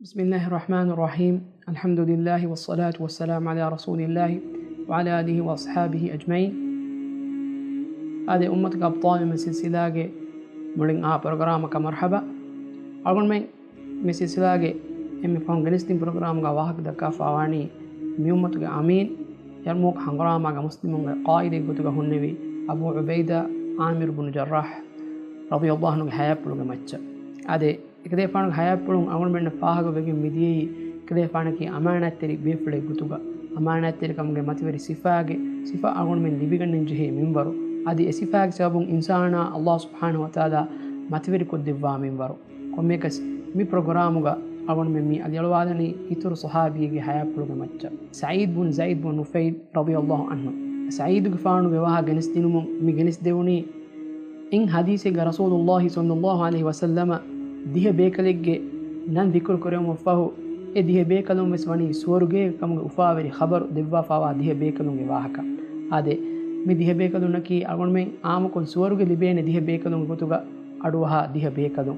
بسم الله الرحمن الرحيم. الحمد لله والصلاة والسلام على رسول الله وعلى آله وأصحابه أجمعين. هذه أمتك أبطال من سلسلة مولين برنامج مرحبا. أقول من سلسلة إمي فانغنستين برنامج واحد دكا فواني ميومتك أمين يرموك حنغرامج مسلمون قائد قتك هنبي أبو عبيدة عامر بن جراح رضي الله عنه حياة بلغ مجد. هذه كده فانك حياة بلون أول من فاهق بيجي مديه كده فانك أمانة تري بيفلي بتوعه أمانة تري كم جماعة تبري صفاء أول من لبيك ننجيه منبرو هذه صفاء سبب إنسان الله سبحانه وتعالى ما تبري كود دفاع منبرو كم يكس مي برنامجا أول من مي اليلوادني يتر صحابي يجي حياة بلون مجد. سعيد بن زيد بن نفيل رضي الله عنه. سعيد كفانو بواه جنستينو مي جنس دوني إن حديث رسول الله صلى الله عليه وسلم ديه بيكليجي نان ذكر كريم وفاه ديه بيكلون مسماني سورجي كم وفاوري خبر دفاع فوا ديه بيكلون واهكا هذا مي ديه بيكلون كي أقول من عامكون سورجي لبين ديه بيكلون بتوعا أروها ديه بيكلون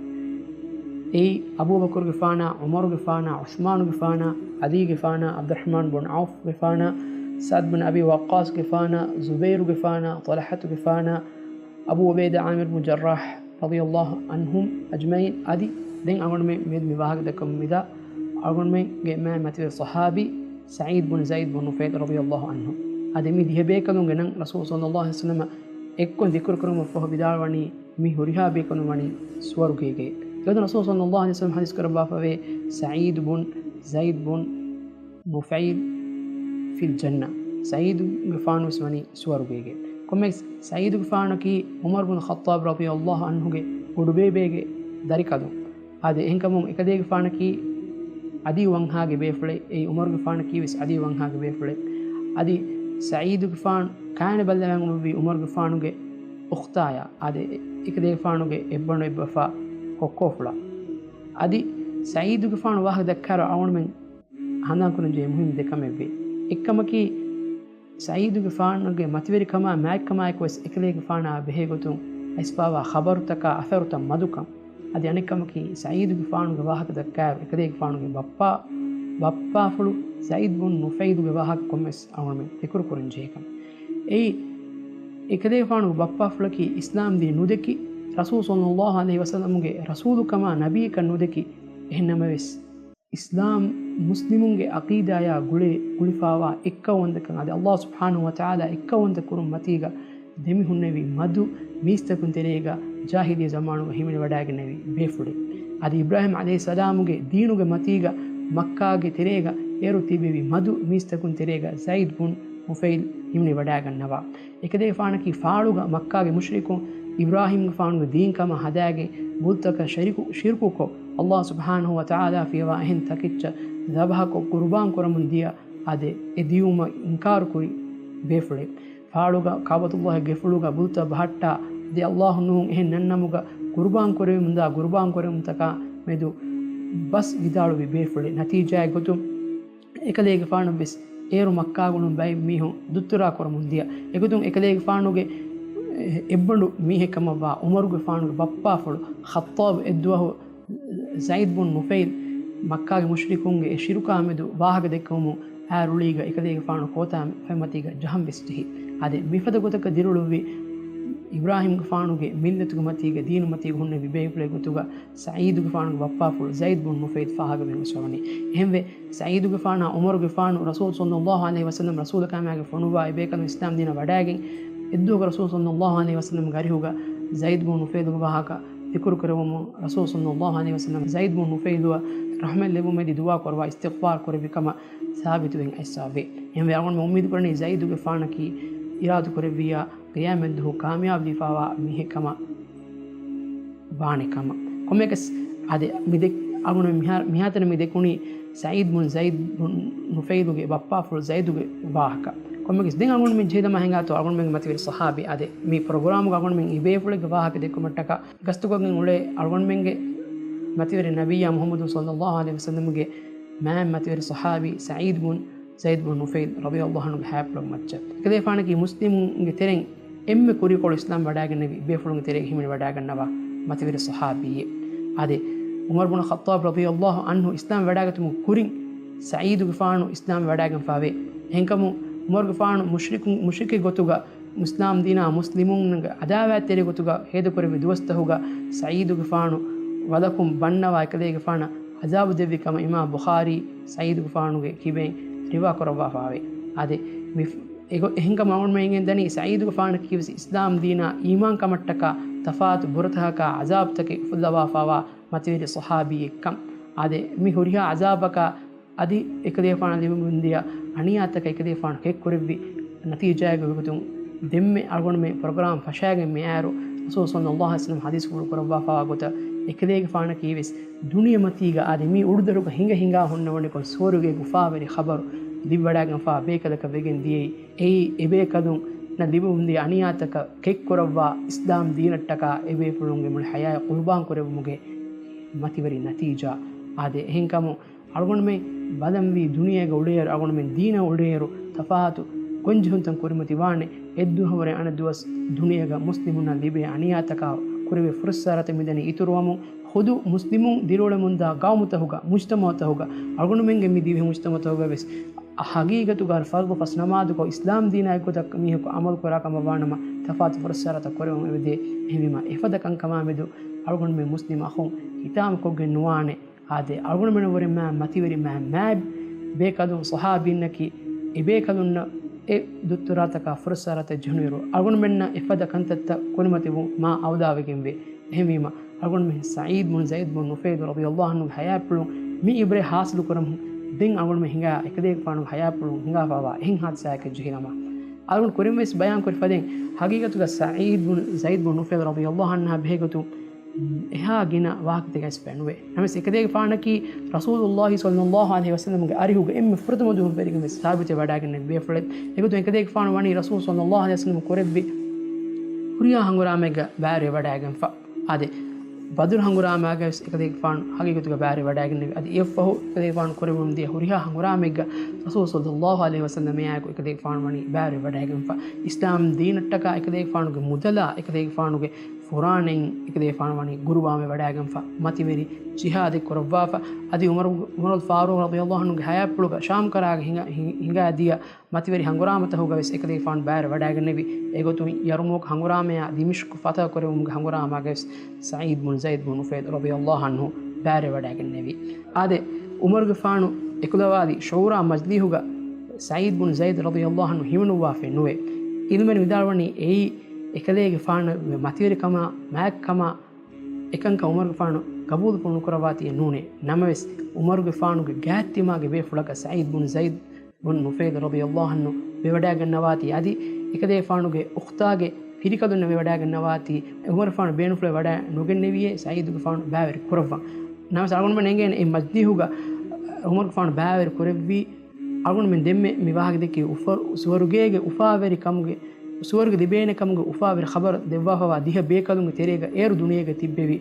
أي أبو بكر غفانا عمر غفانا عثمان غفانا علي غفانا عبد الرحمن بن عوف غفانا سعد بن أبي وقاص غفانا زبير غفانا طلحة غفانا أبو عبيدة عامر بن جراح رضي الله عنهم أجمعين. أدي دين أقول من مباهق دكم مدا أقول من جماعة مثل الصحابي سعيد بن زيد بن نفيل رضي الله عنه. أدي مي ديه بيكلون جنن رسول صلى الله عليه وسلم إكون ذكر كرم وفه بدار وني مي هريها بيكلون وني سوار كيجي. لذا رسول صلى الله عليه وسلم حديث كربا فوي سعيد بن زيد بن نفيل في الجنة. سعيد غفان اسمني سوار كيجي. كميس سعيد غفانكي عمر بن الخطاب رضي الله عنه उड़बे बेगे दरी कदम आदे इनकम इकदे गफान की अदी वंहा के बेफले ए उमर गफान की विस अदी वंहा के बेफले अदी सईद गफान कायन बल्लंग भी उमर गफान के उख्ताया आदे इकदे गफान के इब्बन इब्बफा कोकोफला अदी सईद गफान वाह दक्कर आउन में हना कुन जे मुहिम देखमे बे इकम की सईद गफान के मतवेरी कमा मैक कमा को इकदे गफान बेहे गोतु اسبابا خبرتك اثرت مدكم ادي انكمكي سعيد غفانو غواهك دكار اكدي غفانو بابا فلو سعيد بن نفيد غواهك كومس اونم ذكر كورنجيكم اي اكدي غفانو بابا فلكي اسلام دي نودكي رسول صلى الله عليه وسلم رسول كما نبي كن نودكي اهنمس اسلام مسلمون عقيده يا غلفاوا اكوندكن ادي الله سبحانه وتعالى اكوندكرم متيغا دمي هنوي مدو ميستكن تريغا جاهلية زمانو هيمن وداغنوي بيفودي ادي ابراهيم عليه السلام دينوغا متيغا مكاغي تريغا ايرو تيبي مدو ميستكن تريغا زيد بن نفيل هيمن وداغنوا එකදේ ෆානකි ෆාලුගා මක්කාගේ මුශ්රිකුන් ඉබ්‍රාහීම් ෆානුගේ දීන් කම හදාගේ බුල්තක ශිර්කුකෝ අල්ලාහ් සුබ්හානහු වතාලා ෆියවා එහෙන් තකිච්ච දබහක කුර්බාන් කරමුන් දියා අදේ එදියුම ඉන්කාර කුරි බේෆලේ فاړوگا ಕಾಬತುಲ್ಲಾಹ ಗೆಫುಳುಗಾ ಬುಲ್ತ ಬಹಟ್ಟ ದಿ ಅಲ್ಲಾಹ್ ನು ಎಹೆನ್ ನನ್ನಮುಗ ಕುರ್ಬಾನ್ ಕೊರೆ ಮುಂದಾ ಕುರ್ಬಾನ್ ಕೊರೆ ಮುಂತಕ ಮೆದು ಬಸ್ ವಿದಾಳು ವಿ ಬೇಫುಳೆ ನತೀಜಾಯ ಗೊತು එකලේගේ ෆාණු බෙස් ඒරු මක්කාගුණු බයි මිහු දුත්තරා කර මුන්දිය එකතුන් එකලේගේ ෆාණුගේ එබ්බඬු මිහෙකම වා උමරුගේ ෆාණුගේ බප්පා ෆොළු ඛත්තාබ් එද්වහ සයිද් බුන් නුෆෛල් මක්කාගේ මුශ්රිකුන්ගේ ශිරුකා මෙදු වාහක දෙකම ආරුලීගා එකලේගේ ෆාණු කෝතාම ෆෙමතිගා ජහම් බෙස්ටි ಅದೇ ಮಿಫದ ಗೊತಕ ದಿರುಳುವಿ ಇಬ್ರಾಹಿಂ ಗಫಾನುಗೆ ಮಿಲ್ಲತುಗ ಮತಿಗೆ ದೀನು ಮತಿಗೆ ಹುಣ್ಣೆ ವಿಬೇಪ್ಲೆ ಗೊತುಗ ಸঈದ್ ಗಫಾನುಗೆ ಬಪ್ಪಾಫುಲ್ ಝೈದ್ ಬುನ್ ಮುಫೈದ್ ಫಾಹಗ ಬೆಂಗ ಸವನಿ ಹೆಂವೆ ಸঈದ್ ಗಫಾನ ಉಮರ್ ಗಫಾನು ರಸೂಲ್ ಸಲ್ಲಲ್ಲಾಹು ಅಲೈಹಿ ವಸಲ್ಲಂ ರಸೂಲ ಕಾಮಾಗೆ ಫನುವಾ ಬೇಕನು ಇಸ್ಲಾಂ ದಿನ ವಡಾಗೆ ಎದ್ದುಗ ರಸೂಲ್ ಸಲ್ಲಲ್ಲಾಹು ಅಲೈಹಿ ವಸಲ್ಲಂ ಗರಿಹುಗ ಝೈದ್ ಬುನ್ ಮುಫೈದ್ ಬಹಾಕ ದಿಕ್ರು ಕರವಮು ರಸೂಲ್ ಸಲ್ಲಲ್ಲಾಹು ಅಲೈಹಿ ವಸಲ್ಲಂ ಝೈದ್ ಬುನ್ ಮುಫೈದ್ ರಹಮಲ್ ಲೆಬು ಮೆದಿ ದುವಾ ಕೊರವಾ ಇಸ್ತಿಗ್ಫಾರ್ ಕೊರಬಿಕಮ ಸಾಬಿತು ಬೆಂಗ ಐಸಾವೆ ಹೆಂವೆ ಅವನ ಉಮ್ಮೀದ್ ಪರನಿ ಝೈದ್ ಗಫಾನಕಿ इरादु करविया क़यामत कामयाब लिफावा मिहेकमा वाणिकम कोमेकस आदे मिदे अगुण मिहातन मिदे कुनी सईद बुन ज़ैद बुन नुफैलुगे बप्पा फुल ज़ैदुगे वाहका कोमेकस दिन अगुण में जेदमा हेंगा तो अगुण में मतवेर सहाबी आदे मी प्रोग्राम अगुण में इबे फुलगे वाहके देखो मटका गस्तुगोगे उले अगुण में मतवेर नबिया मुहम्मद सल्लल्लाहु अलैहि वसल्लम गे मैं मतवेर सहाबी सईद बुन زيد بن نفيل رضي الله عنه حابل مجد كذا فانك مسلم ترين ام كوري كول اسلام وداغ النبي بيفلون تري هيمن وداغ النبا متوير الصحابي هذه umar ibn khattab radiyallahu anhu islam wadaagatum kurin sa'id gifanu islam wadaagan faave henkamu umar gifanu mushrike gotuga muslim dina muslimun adaawat tere gotuga hedu korwe duwastahuga sa'id gifanu wadakum bannawa ekade gifana azab devi kama imam bukhari sa'id gifanu ge kiben riwa korwa faave ade ego ehinga maun mengen dani sa'id gifanu kivsi islam dina iman kamattaka tafat burthaka azab take fullawa fawa matiri sahabi ekkam ade mi huriya azabaka adi ekade fana limundiya aniyataka ekade fana kek koribbi natijaga gutun demme algon me program fashage me aru rasul sallallahu alaihi wasallam hadis kulu korwa fawa gota ekade fana kiwis duniya matiga ade mi urdaruga hinga honnawne kon soruge gufaveri khabaru dibwadagan fa bekadaka vegen diye ei ebe kadun na libundi aniyataka kek korwa islam dinattaka ebe fulunge mul haya qurban korewumuge mativeri natija ade henkamu algonme badamvi duniyaga uleyeru algonme deena uleyeru tafahatu gonjhuntan kurimati wane eddu hore anaduwas duniyaga muslimuna libe aniyataka kurive fursarata midani ituruwamu khudu muslimun dirole munda gaumutahuga mujtamatahuga algonmenge midive mujtamatahuga ves hagigatu gar fardu fas namadu ko islam deena ekodak mihko amal korakama wanama tafahatu fursarata kuriwamu evde hemima efada kankama medu algonme muslim akhon hitam kogge nuwane ade algonme wore ma mativeri ma mab bekadun sahabinnaki ebekadunna e dutturataka fursarata juniru algonmenna efada kantatta konimatibu ma awdawegenve hemima algonme sa'id bin zaid bin nufayl radiyallahu anhu hayaplu mi ibre haslu kuram din algonme hinga ekade panu hayaplu hinga fawa hin hatsaka jihilama algon kurimes bayan kor faden hagigatuga sa'id bin zaid bin nufayl radiyallahu anhu behegatu eha gina waqti gas penwe namis ekadege paanaki rasulullah sallallahu alaihi wasallam ge arihuge emme furtamo du berige mes sabite wadagen be flet egotu ekadege paanu wani rasul sallallahu alaihi wasallam korebbi huriya hanguramega bare wadagen fa ade badur hanguramega ekadege paanu hagegotuga bare wadagen ade efahu ekadege paanu korebum die huriya hanguramega rasul sallallahu alaihi wasallam yaku ekadege paanu wani bare wadagen fa islam deenattaka ekadege paanu ge mudala ekadege paanu ge Quranin ekade fanwani gurubame wadagan fa mativeri jihad korwa fa adi umar al faruq radiyallahu anhu hayapluga sham karaga hinga dia mativeri hanguramata hoga ves ekade fan baar wadagan nebi egotu yarmuk hangurame ya dimishk fata korewum hangurama ges sa'id bin zaid bin nufayl radiyallahu anhu baar wadagan nebi ade umar gfanu ekulawadi shura majlihuga sa'id bin zaid radiyallahu anhu himnu wa fe nuwe ilmen vidalwani ei ekadege faana mativeri kama mak kama ekanka umar gfanu qabul punu kurawati nune namaves umar gfanu ge gattima ge be fulaka sa'id bin zaid bin nufayl radiyallahu anhu be wada gannawati adi ekadege faanu ge ukhtage pirikadunne be wada gannawati umar faanu be nufle wada nogenneviye sa'id gfanu baaveri kurawwa namas algon men engen e majdihuga umar gfanu baaveri kurevvi algon men demme miwahage deke ufar suwarugege ufaveri kamuge suwarga dibene kamga ufawer khabar devwafa diha bekadunga terega eru duniyega tibbevi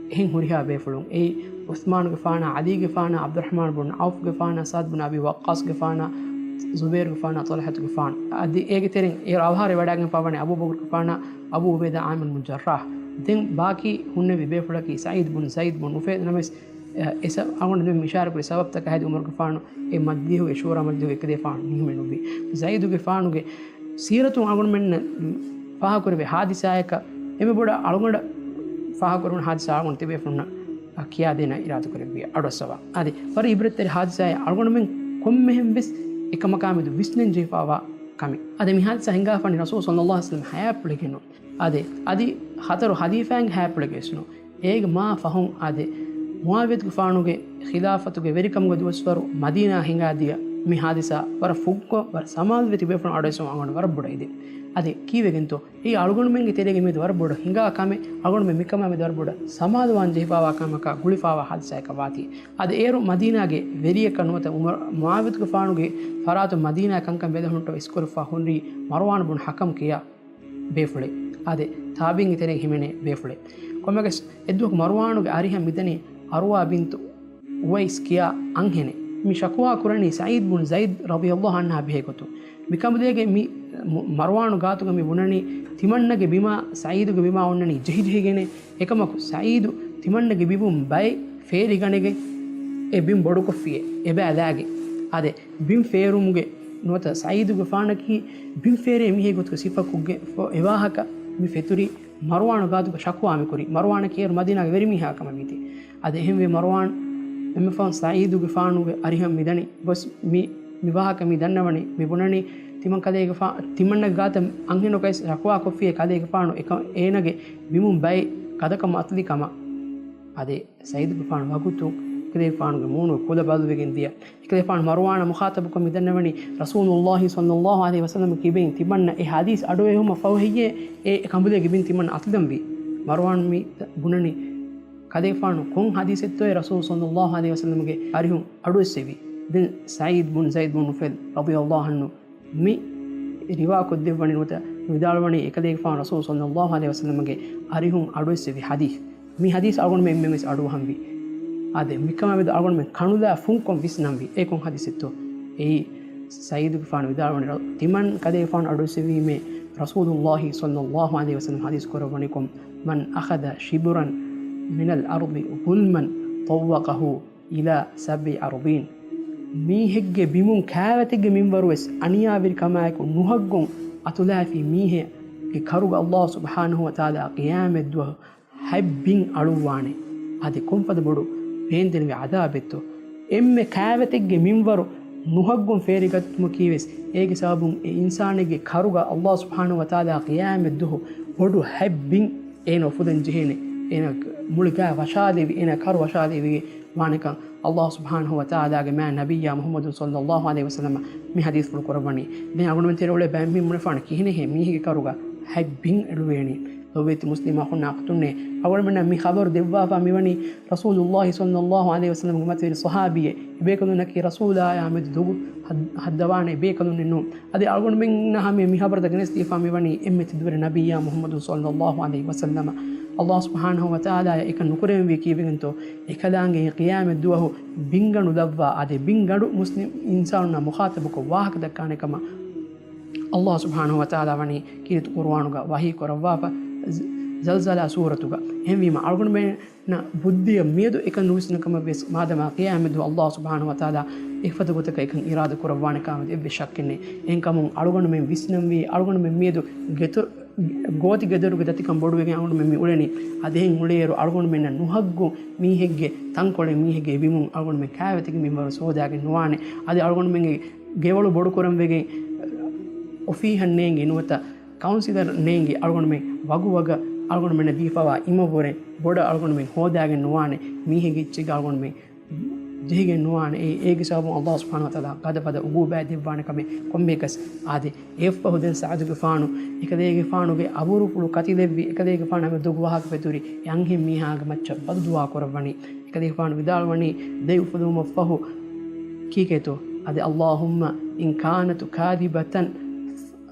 hin huriha befulun ei Uthman ge faana Ali ge faana Abdurrahman bin Auf ge faana Sa'd bin Abi Waqqas ge faana Zubair ge faana Talha ge faana adi ege teren er avhare wadagen pavane Abu Bakr ge faana Abu Ubaida Amir bin Jarrah den baki hunne befulaki Sa'id bin Zaid bin Nufayl names esa agon de mishar kuri sabab tak hadi Umar ge faana e maddihu e shura maddihu ekde faana nihmenubi Zaid ge faanu ge siratu algon men faha korbe hadisayaka eme boda algonda faha korun hadisa algon tebe funna kiya dena iradu korbe adosawa ade par ibretter hadisay algon men kommehem bes ekamakamedu visnen jefawa kami ade mi hadisa hinga fani rasul sallallahu alaihi wasallam hayaplegeno ade adi khataru hadifang hayaplegesno ege ma fahum ade muawiyat gufanuge khilafatuge verikam godwaswaru madina hinga dia mi hadisa war fuggo war samal veti befon adeso angon war boda ide ade kivegento ei algon menge terege med war boda hinga kame algon me mikama med war boda samal wan jepawa kamaka gulifawa hadisa ekawati ade eru madina ge veriye kanota umar muawiyat gufanuge faratu madina kankam bedahunto iskurfa hunri marwan bun hakam kiya befule ade tabin terege himene befule komeges eddu marwanuge ariha midani arwa bintu uwais kiya anhene mi shakwa kurani Sa'id bin Zaid radiyallahu anha behegotu mikamudege mi marwanu gatuga mi bunani timannage bima Sa'id ge bima onnani jehigene ekamaku Sa'id timannage bibum bay fairy ಗಣಿಗೆ ಎ ಬಿಂ ಬೊಡು ಕೊಫಿಯೆ ಎಬೆ ಅದಾಗೆ ಅದೆ ಬಿಂ ಫೇರುಮ್ಗೆ ನೋತ ಸೈದುಗೆ ಫಾಣಕಿ ಬಿಂ ಫೇರೆ ಮಿಹೆ ಗೊತ್ತು ಸಿಫಕುಗೆ ಎವಾಹಕ ಮಿ ಫೆತುರಿ ಮರ್ವಾಣ ಗಾದುಗ ಶಕ್ವಾಮಿ ಕುರಿ ಮರ್ವಾಣ ಕೇರು ಮದೀನಾಗೆ ವೆರಿ ಮಿಹೆ ಹಾಕಮ ಮಿತಿ ಅದೆ ಹೆಂವೆ ಮರ್ವಾಣ್ ಎಮ್ಮೆ ಫಾನ್ ಸೈದುಗೆ ಫಾಣುಗೆ ಅರಿಹಂ ಮಿದಣಿ ಬಸ್ ಮಿವಾಹಕ ಮಿ ದನ್ನವಣಿ ಮಿ ಬುಣಣಿ ತಿಮನ್ ಕದೆಗೆ ತಿಮ್ಮಣ್ಣ ಗಾತ ಅಂಗಿನ ಕೈ ಶಕ್ವಾ ಕೊಫಿಯೆ ಕದೆಗೆ ಫಾಣು ಏನಗೆ ಬಿಮುಂ ಬೈ ಕದಕಮ ಅತ್ಲಿ ಕಮ ಅದೆ ಸೈದುಗೆ ಫಾಣು ವಗುತು ikade faanu moonu kula baluwegen dia ikade faanu marwana mukhatab ko midannawani rasulullah sallallahu alaihi wasallam kiben tibanna e hadis adowe huma fawhiye e kambule gibin timanna atlambi marwan mi gunani kade faanu kon hadis etto rasul sallallahu alaihi wasallam ge arihum adowe sevi den said bun zaid bun nufel radiyallahu anhu mi riwa ko devani nota vidalwani ikade faanu rasul sallallahu alaihi wasallam ge arihum adowe sevi hadis mi hadis agon me mes adu hambi ade mikama ved algon men kanuda funkom visnambi ekon hadisitto ei sayyid gufan vidalwani timan kade fan adu sevi me rasulullah sallallahu alaihi wasallam hadis korabanikom man akhadha shibran min al ardi zulman tawaqahu ila sab'i ardin mi hegge bimun kawatige minwarwes aniya vir kamaiko nuhaggon atulafi mihe ke karuga allah subhanahu wa taala qiyamet duh habbin aluwane ade konfada bodu ಪೇಂದೆನಿಗೆ ಅದಾಬೆತ್ತು ಎಮ್ಮೆ ಕಾವತೆಗೆ ಮಿಂವರು ನುಹಗ್ಗುಂ ಫೇರಿಗತ್ಮ ಕೀವೆಸ್ ಏಗೆ ಸಾಬುಂ ಎ ಇನ್ಸಾನಿಗೆ ಕರುಗ ಅಲ್ಲಾಹ್ ಸುಬ್ಹಾನಹು ವ ತಾಲಾ ಕಿಯಾಮೆದ್ದುಹು ಒಡು ಹೆಬ್ಬಿಂ ಏನೋ ಫುದನ್ ಜಿಹೇನೆ ಏನ ಮುಳಿಕ ವಶಾದೇವಿ ಏನ ಕರು ವಶಾದೇವಿಗೆ ವಾಣಿಕ ಅಲ್ಲಾಹ್ ಸುಬ್ಹಾನಹು ವ ತಾಲಾಗೆ ಮಾ ನಬಿಯ ಮುಹಮ್ಮದ್ ಸಲ್ಲಲ್ಲಾಹು ಅಲೈಹಿ ವಸಲ್ಲಮ ಮಿ ಹದೀಸ್ ಫುಲ್ ಕೊರಬನಿ ದೆ ಅಗುಣ ತೆರೆ ಒಳೆ ಬ್ಯಾಮಿ ಮುನಫಾಣ ಕಿಹಿನೆ ಹೆ ಮೀಹಿಗೆ ಕರುಗ ಹೆಬ್ಬಿಂ ಎಳುವೇಣಿ لويت مسلمة خنا أختني أول من مي خبر دوا فميوني رسول الله صلى الله عليه وسلم مثل صحابية بيكونوا نكي رسول يا عمد دو هدواني بيكونوا النوم هذه أول من نهم مي خبر دكنيس دي فميوني إمة دور النبي محمد صلى الله عليه وسلم الله سبحانه وتعالى إكن نكرم بيكي بينتو إكلانجي قيام الدوه بينغنو دوا هذه بينغنو مسلم إنساننا مخاطبك واحد دكاني كما الله سبحانه وتعالى وني كيرت قرآنك وحي كرواف زلزلة سورتك هم بما أرجون بين بدي ميدو إكن نوسنا كما بس ما دام قيامه الله سبحانه وتعالى إفتقتك إكن إرادة كربان كامد إبشكني إن كمون أرجون من وسنم وي أرجون من ميدو جتر غوتي جدر بدتي كم بدو بيجي أرجون من ميولني هذين موليرو أرجون من نهجو ميهجة تانكولي ميهجة بيمون أرجون من كاوتك ميمبر سودا كن نوانه هذا أرجون من جيولو بدو كرم بيجي وفيه النينجي نوتا ಕೌನ್ಸಿಲರ್ ನೇಂಗಿ ಅಳ್ಗೊಂಡು ಮೇ ವಗುವಾಗ ಅಳ್ಗೊಂಡು ಮೇನೆ ದೀಪವ ಇಮೊಬೋರೆ ಬೋಡ ಅಳ್ಗೊಂಡು ಮೇ ಹೋದಾಗೆ ನುವಾನೆ ಮೀಹಿಗೆ ಇಚ್ಚಿಗೆ ಅಳ್ಗೊಂಡು ಮೇ ಜಿಹಿಗೆ ನುವಾನೆ ಏಗೆ ಸಾಬು ಅಲ್ಲಾಹ್ ಸುಬ್ಹಾನಹು ವ ತಆಲಾ ಕದ ಪದ ಉಗು ಬಾ ದಿವ್ವಾನೆ ಕಮೆ ಕೊಂಬೇಕಸ್ ಆದೆ ಏಫ್ ಬಹುದೆನ್ ಸಾದುಗೆ ಫಾಣು ಇಕದೇಗೆ ಫಾಣುಗೆ ಅಬೂರು ಪುಳು ಕತಿದೆವ್ವಿ ಇಕದೇಗೆ ಫಾಣು ಅಮೆ ದುಗು ವಾಹಕ ಪೆತುರಿ ಯಾಂಹಿ ಮೀಹಾಗ ಮಚ್ಚ ಬದು ದುವಾ ಕೊರವಣಿ ಇಕದೇಗೆ ಫಾಣು ವಿದಾಳ್ವಣಿ ದೇವ್ ಫುದು ಮಫಹು ಕೀಕೇತು ಅದೆ ಅಲ್ಲಾಹುಮ್ಮ ಇನ್ ಕಾನತು ಕಾದಿಬತನ್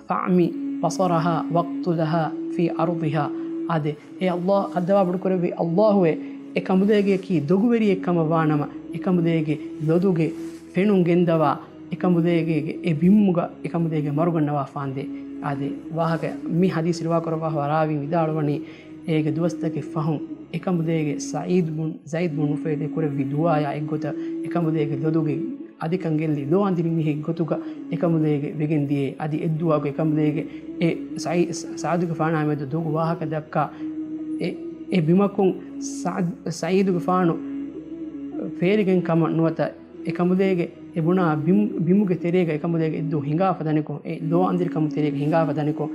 ಫಅಮಿ بصرها واقتلها في أرضها هذا إيه الله أدوا بدكوري الله هو إكمديجي كي دوغوري إكما وانما إكمديجي لودوجي فينون جندوا إكمديجي إبيموغا إكمديجي مارغنوا فاندي هذا واهك مي حديث روا كروا وراوي مداروني إيه دوستك فهم إكمديجي سعيد بن زيد بن نفيل كوري دوايا إكوتا إكمديجي لودوجي adi kangelli do andiri mi gotuga ekamudege begendiye adi edduwago ekamudege e saaduge faana medu dogu wahaka dakka e bimakun saiduge faanu ferigen kama nuwata ekamudege ebuna bimuge terega ekamudege eddu hinga fadaniko e do andiri kamu terega hinga fadaniko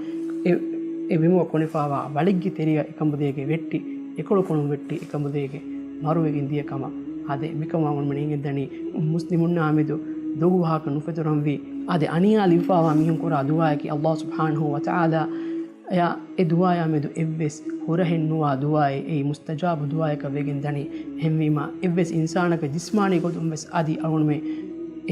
e bimuga konifawa baliggi terega ekamudege vetti ekolu konu vetti ekamudege maruwegendiye kama ಅದೇ ಮಿಕಮಾವನ್ ಮಣಿಗೆದ್ದನಿ ಮುಸ್ಲಿಮುನ್ನ ಆಮಿದು ದೋಗು ಹಾಕ ನುಫೆತುರಂವಿ ಅದೇ ಅನಿಯಾ ಲಿಫಾವ ಮಿಹಂ ಕುರ ದುವಾಯಕಿ ಅಲ್ಲಾಹ್ ಸುಬ್ಹಾನಹು ವ ತಆಲಾ ಯಾ ಎ ದುವಾಯ ಆಮಿದು ಎವ್ವೆಸ್ ಹುರಹೆನ್ನುವ ದುವಾಯ ಎ ಮುಸ್ತಜಾಬ್ ದುವಾಯಕ ವೆಗೆಂದನಿ ಹೆಮ್ವಿಮ ಎವ್ವೆಸ್ ಇನ್ಸಾನಕ ಜಿಸ್ಮಾನಿ ಗೊತುಂವೆಸ್ ಅದಿ ಅಗುಣ್ಮೆ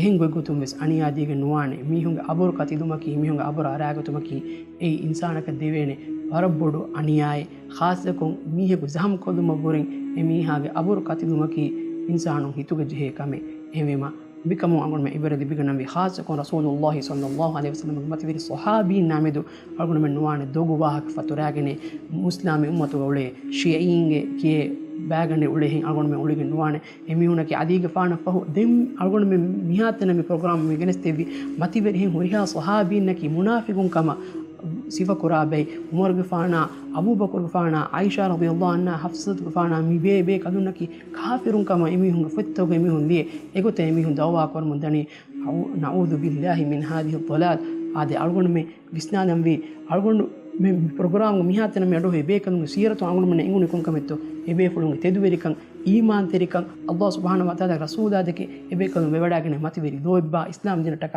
එහෙන් ගොගුතුම්ස් අනියාදීගේ නුවානේ මිහුන්ගේ අබුරු කතිදුමකි මිහුන්ගේ අබුරු ආරාගතුමකි ඒ ඉන්සානක දෙවේනේ වරබොඩු අනියායි ખાસකම් මිහෙකු ජහම් කොදුම බුරින් එමීහාගේ අබුරු කතිදුමකි ඉන්සානු හිතුගේ ජෙහෙ කමේ එමෙම bikamu angon me ibaradi bigana bi khasakon rasulullah sallallahu alaihi wasallam matwiri sahabi namedu algon me nuane dogu wahak faturagene muslimi ummatu wole shiinge kiye බෑගන්නේ උලේ හින් අල්ගොන්න මේ උලිගෙන් නුවානේ එමිහුණකි අදීග පාන පහු දෙම් අල්ගොන්න මේ මිහාතන මේ ප්‍රෝග්‍රෑම් මේ ගෙනස් තෙවි මතිබෙරි හින් හොරිහා සහාබීන්නකි මුනාෆිකුන් කම sifa kurabai umar gifana abu bakr gifana aisha radhiyallahu anha hafsat gifana mi be kadunaki kafirun kama emihun fetto emihun liye egote emihun dawwa kor mundani na'udhu billahi min hadhihi ad-dhalal ade algon me visnanam vi algon me program mihatena me ado be kadun siratu algon me inguni kun kametto ebe fulun teduverikan ඊමාන් තෙරිකන් අල්ලාහ් සුබ්හානහු වතාලා රසූදාදකේ එබේකම වෙවඩාගෙන මතිවරි දෝබ්බා ඉස්ලාම් දිනටක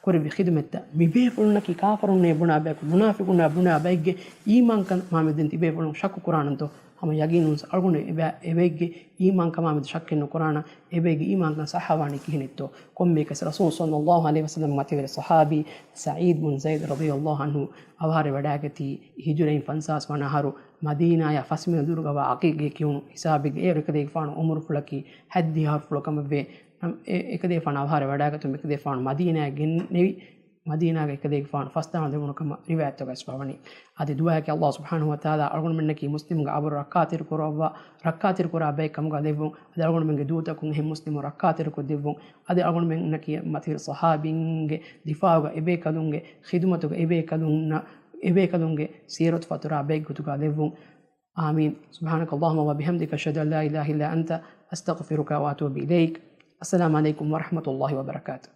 කොරවි ඛිදමත්ත මිබේ ෆුල්නකි කාෆරුන්නේ බුනා බැක මුනාෆිකුනා බුනා බැග්ගේ ඊමාන් කන් මාමෙදින් තිබේ ෆුලුන් ශක්කු කුරානන්තෝ හම යගිනුස් අල්ගුනේ එබේග්ගේ ඊමාන් කමාමෙද ශක්කෙන්න කුරාන එබේග්ගේ ඊමාන් කන් සහවානි කිහිනෙත්තෝ කොම්මේක රසූල් සල්ලල්ලාහු අලයිහි වසල්ලම් මතිවරි සහාබි සঈද් බුන් සයිද් රදියල්ලාහු අන්හු අවහාරේ වඩාගති හිජුරෙන් ෆන්සාස් වනහරු මදීනා ය ෆස්මින දුර්ගව අකීගේ කියුණු හිසාබිගේ ඒ රකදේ ෆාන උමර් ෆුලකි හද්දි හර් ෆුලකම වේ එකදේ ෆාන අවහාර වඩාගතු එකදේ ෆාන මදීනා ගෙන් නෙවි මදීනාගේ එකදේ ෆාන ෆස්තාන දෙමුණකම රිවායත් එකස් පවණි අද දුආකේ අල්ලාහ් සුබ්හානහු වතාලා අල්ගොන් මෙන්නකි මුස්ලිම්ගේ අබර රක්කාතිර කරවවා රක්කාතිර කරා බේකම ගදෙවුන් අද අල්ගොන් මෙන්ගේ දූතකුන් හි මුස්ලිම් රක්කාතිර කොදෙවුන් අද අල්ගොන් මෙන්නකි මතිර සහාබින්ගේ දිෆාවගේ එබේ කදුන්ගේ ඛිදමතුගේ එබේ කදුන්න إبيك دونجي سيرة فترة بيك كتوكا ديفون آمين سبحانك اللهم وبحمدك أشهد أن لا إله إلا أنت أستغفرك وأتوب إليك السلام عليكم ورحمة الله وبركاته